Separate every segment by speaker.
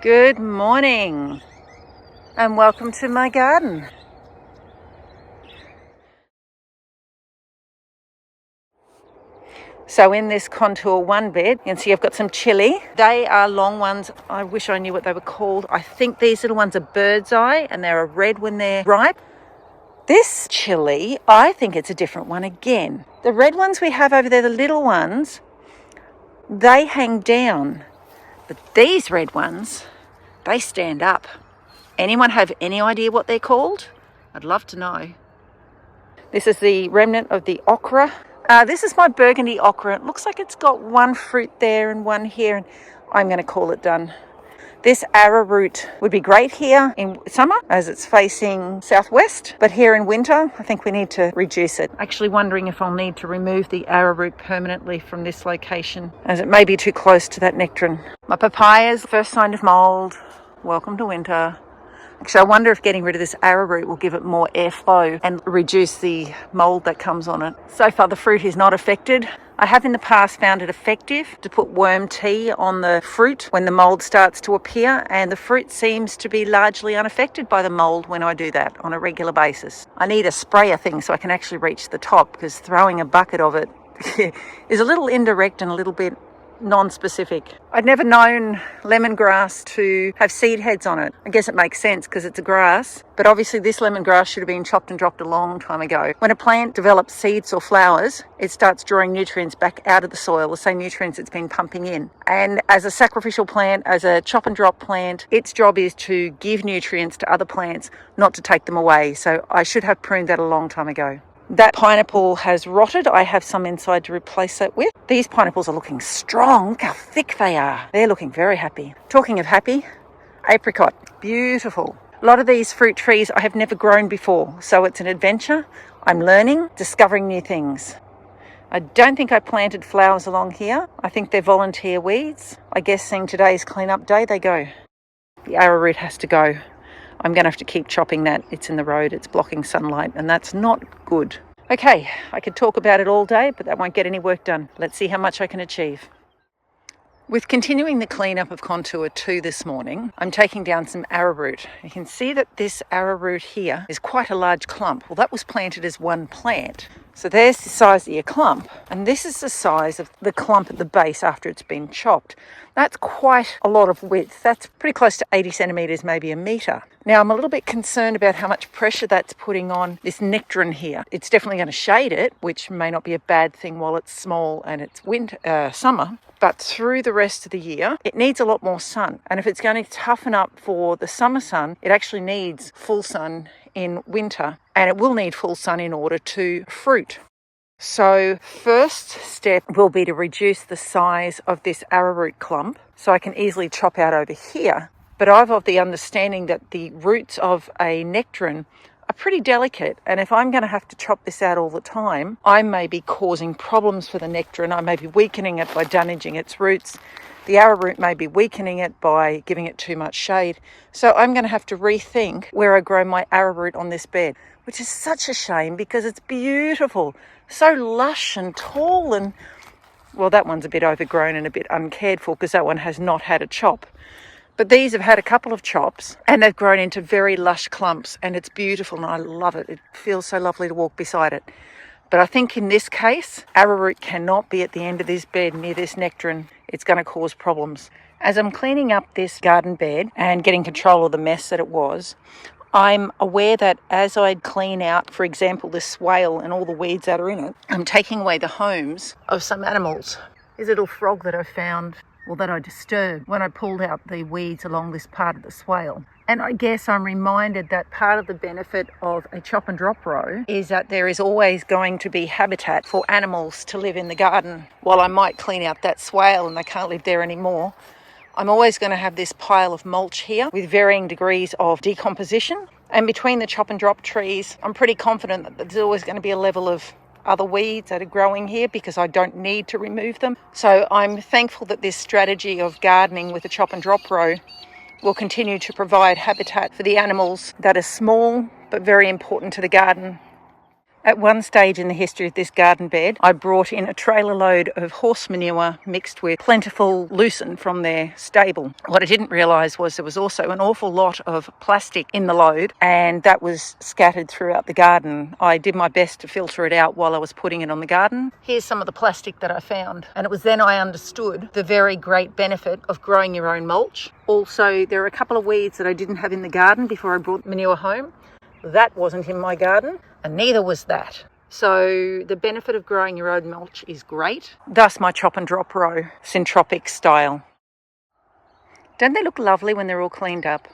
Speaker 1: Good morning and welcome to my garden. So in this contour 1 bed, you can see I've got some chilli. They are long ones. I wish I knew what they were called. I think these little ones are bird's eye and they're a red when they're ripe. This chilli, I think it's a different one again. The red ones we have over there, the little ones, they hang down. But these red ones, they stand up. Anyone have any idea what they're called? I'd love to know. This is the remnant of the okra. This is my Burgundy Okra. It looks like it's got one fruit there and one here, and I'm going to call it done. This arrowroot would be great here in summer as it's facing southwest, but here in winter, I think we need to reduce it. Actually wondering if I'll need to remove the arrowroot permanently from this location, as it may be too close to that nectarine. My papaya's first sign of mould. Welcome to winter. Actually, I wonder if getting rid of this arrowroot will give it more airflow and reduce the mould that comes on it. So far, the fruit is not affected. I have in the past found it effective to put worm tea on the fruit when the mould starts to appear, and the fruit seems to be largely unaffected by the mould when I do that on a regular basis. I need a sprayer thing so I can actually reach the top, because throwing a bucket of it is a little indirect and a little bit non-specific. I'd never known lemongrass to have seed heads on it. I guess it makes sense because it's a grass, but obviously this lemongrass should have been chopped and dropped a long time ago. When a plant develops seeds or flowers, it starts drawing nutrients back out of the soil, the same nutrients it's been pumping in. And as a sacrificial plant, as a chop and drop plant, its job is to give nutrients to other plants, not to take them away. So I should have pruned that a long time ago. That pineapple has rotted. I have some inside to replace that with. These pineapples are looking strong. Look how thick they are. They're looking very happy. Talking of happy, apricot. Beautiful. A lot of these fruit trees I have never grown before, so it's an adventure. I'm learning, discovering new things. I don't think I planted flowers along here. I think they're volunteer weeds. I guess seeing today's cleanup day, they go. The arrowroot has to go. I'm going to have to keep chopping that. It's in the road, it's blocking sunlight, and that's not good. Okay, I could talk about it all day, but that won't get any work done. Let's see how much I can achieve. With continuing the cleanup of contour 2 this morning, I'm taking down some arrowroot. You can see that this arrowroot here is quite a large clump. Well, that was planted as one plant. So there's the size of your clump, and this is the size of the clump at the base after it's been chopped. That's quite a lot of width. That's pretty close to 80 centimetres, maybe a metre. Now, I'm a little bit concerned about how much pressure that's putting on this nectarine here. It's definitely going to shade it, which may not be a bad thing while it's small and it's summer. But through the rest of the year, it needs a lot more sun. And if it's going to toughen up for the summer sun, it actually needs full sun in winter, and it will need full sun in order to fruit. So first step will be to reduce the size of this arrowroot clump so I can easily chop out over here. But I've of the understanding that the roots of a nectarine are pretty delicate, and if I'm going to have to chop this out all the time, I may be causing problems for the nectarine. I may be weakening it by damaging its roots. The arrowroot may be weakening it by giving it too much shade. So I'm going to have to rethink where I grow my arrowroot on this bed, which is such a shame because it's beautiful, so lush and tall, and well, that one's a bit overgrown and a bit uncared for because that one has not had a chop. But these have had a couple of chops and they've grown into very lush clumps, and it's beautiful and I love it. It feels so lovely to walk beside it. But I think in this case, arrowroot cannot be at the end of this bed near this nectarine. It's going to cause problems. As I'm cleaning up this garden bed and getting control of the mess that it was, I'm aware that as I clean out, for example, this swale and all the weeds that are in it, I'm taking away the homes of some animals. This little frog that I found, well, that I disturbed when I pulled out the weeds along this part of the swale. And I guess I'm reminded that part of the benefit of a chop and drop row is that there is always going to be habitat for animals to live in the garden. While I might clean out that swale and they can't live there anymore, I'm always going to have this pile of mulch here with varying degrees of decomposition. And between the chop and drop trees, I'm pretty confident that there's always going to be a level of other weeds that are growing here because I don't need to remove them. So I'm thankful that this strategy of gardening with a chop and drop row will continue to provide habitat for the animals that are small but very important to the garden. At one stage in the history of this garden bed, I brought in a trailer load of horse manure mixed with plentiful lucerne from their stable. What I didn't realise was there was also an awful lot of plastic in the load, and that was scattered throughout the garden. I did my best to filter it out while I was putting it on the garden. Here's some of the plastic that I found, and it was then I understood the very great benefit of growing your own mulch. Also, there are a couple of weeds that I didn't have in the garden before I brought manure home. That wasn't in my garden, and neither was that. So the benefit of growing your own mulch is great. Thus my chop and drop row, syntropic style. Don't they look lovely when they're all cleaned up?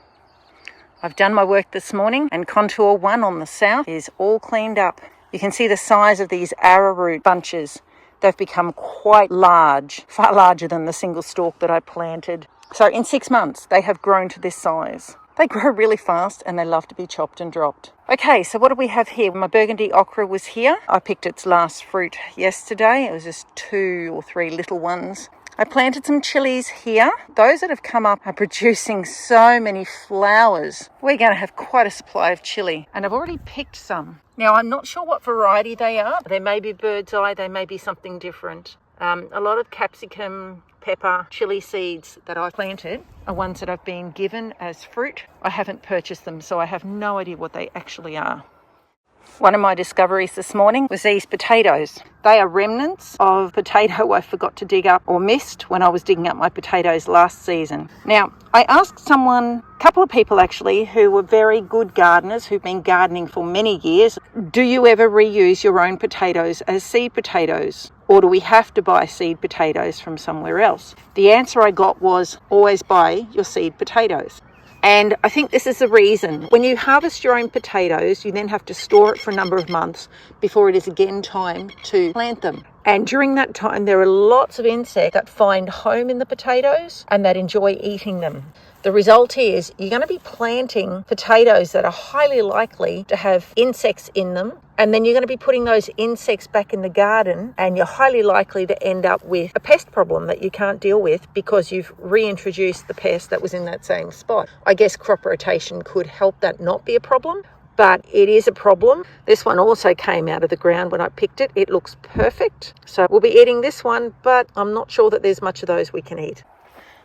Speaker 1: I've done my work this morning, and contour 1 on the south is all cleaned up. You can see the size of these arrowroot bunches. They've become quite large, far larger than the single stalk that I planted. So in 6 months, they have grown to this size. They grow really fast and they love to be chopped and dropped. Okay, so what do we have here? My Burgundy Okra was here. I picked its last fruit yesterday. It was just 2 or 3 little ones. I planted some chilies here. Those that have come up are producing so many flowers. We're going to have quite a supply of chili, and I've already picked some. Now, I'm not sure what variety they are. They may be bird's eye, they may be something different. A lot of capsicum, pepper, chili seeds that I've planted are ones that I've been given as fruit. I haven't purchased them, so I have no idea what they actually are. One of my discoveries this morning was these potatoes. They are remnants of potato I forgot to dig up or missed when I was digging up my potatoes last season. Now, I asked someone, a couple of people actually, who were very good gardeners who've been gardening for many years, do you ever reuse your own potatoes as seed potatoes? Or do we have to buy seed potatoes from somewhere else? The answer I got was always buy your seed potatoes. And I think this is the reason. When you harvest your own potatoes, you then have to store it for a number of months before it is again time to plant them. And during that time, there are lots of insects that find home in the potatoes and that enjoy eating them. The result is you're going to be planting potatoes that are highly likely to have insects in them, and then you're going to be putting those insects back in the garden, and you're highly likely to end up with a pest problem that you can't deal with because you've reintroduced the pest that was in that same spot. I guess crop rotation could help that not be a problem, but it is a problem. This one also came out of the ground when I picked it. It looks perfect. So we'll be eating this one, but I'm not sure that there's much of those we can eat.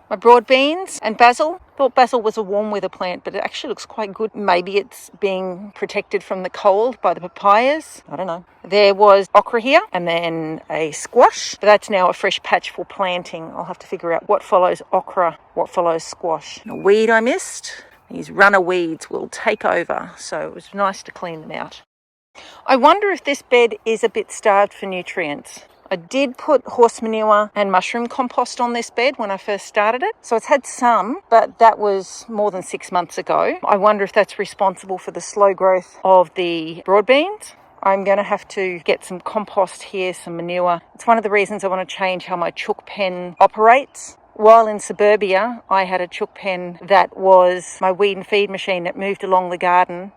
Speaker 1: My broad beans and basil. Thought basil was a warm weather plant, but it actually looks quite good. Maybe it's being protected from the cold by the papayas. I don't know. There was okra here and then a squash. But that's now a fresh patch for planting. I'll have to figure out what follows okra, what follows squash. A weed I missed. These runner weeds will take over, so it was nice to clean them out. I wonder if this bed is a bit starved for nutrients. I did put horse manure and mushroom compost on this bed when I first started it. So it's had some, but that was more than 6 months ago. I wonder if that's responsible for the slow growth of the broad beans. I'm going to have to get some compost here, some manure. It's one of the reasons I want to change how my Chook pen operates. While in suburbia, I had a Chook pen that was my weed and feed machine that moved along the garden,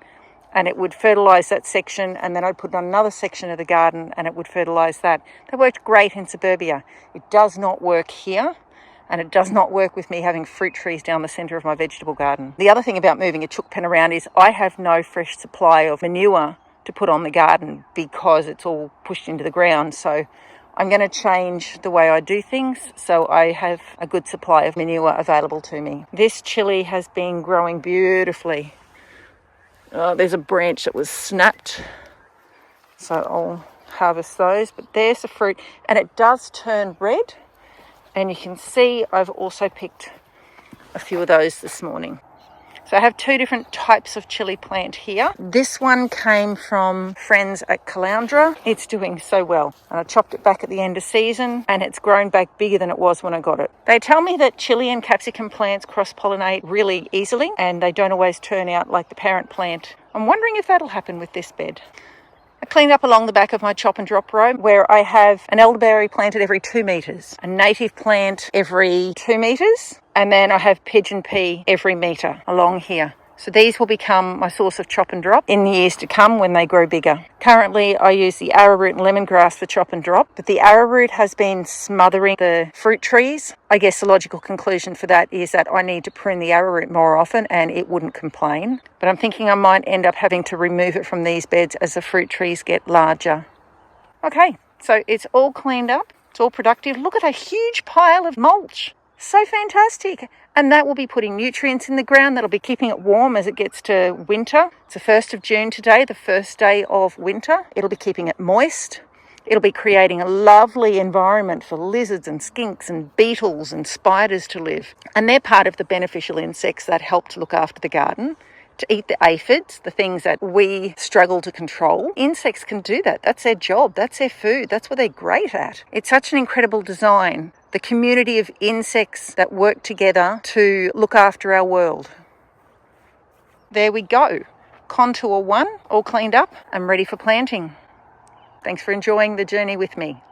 Speaker 1: and it would fertilise that section, and then I'd put it on another section of the garden and it would fertilise that. That worked great in suburbia. It does not work here, and it does not work with me having fruit trees down the centre of my vegetable garden. The other thing about moving a Chook pen around is I have no fresh supply of manure to put on the garden because it's all pushed into the ground. So I'm going to change the way I do things so I have a good supply of manure available to me. This chili has been growing beautifully. There's a branch that was snapped, so I'll harvest those. But there's the fruit, and it does turn red. And you can see I've also picked a few of those this morning. So I have 2 different types of chili plant here. This one came from friends at Caloundra. It's doing so well. And I chopped it back at the end of season, and it's grown back bigger than it was when I got it. They tell me that chili and capsicum plants cross-pollinate really easily, and they don't always turn out like the parent plant. I'm wondering if that'll happen with this bed. I cleaned up along the back of my chop and drop row where I have an elderberry planted every 2 metres, a native plant every 2 metres, and then I have pigeon pea every metre along here. So these will become my source of chop and drop in the years to come when they grow bigger. Currently, I use the arrowroot and lemongrass for chop and drop, but the arrowroot has been smothering the fruit trees. I guess the logical conclusion for that is that I need to prune the arrowroot more often and it wouldn't complain. But I'm thinking I might end up having to remove it from these beds as the fruit trees get larger. Okay, so it's all cleaned up. It's all productive. Look at a huge pile of mulch. So fantastic. And that will be putting nutrients in the ground. That'll be keeping it warm as it gets to winter. It's the 1st of June today, the first day of winter. It'll be keeping it moist. It'll be creating a lovely environment for lizards and skinks and beetles and spiders to live. And they're part of the beneficial insects that help to look after the garden, to eat the aphids, the things that we struggle to control. Insects can do that. That's their job. That's their food. That's what they're great at. It's such an incredible design. The community of insects that work together to look after our world. There we go. Contour 1, all cleaned up and ready for planting. Thanks for enjoying the journey with me.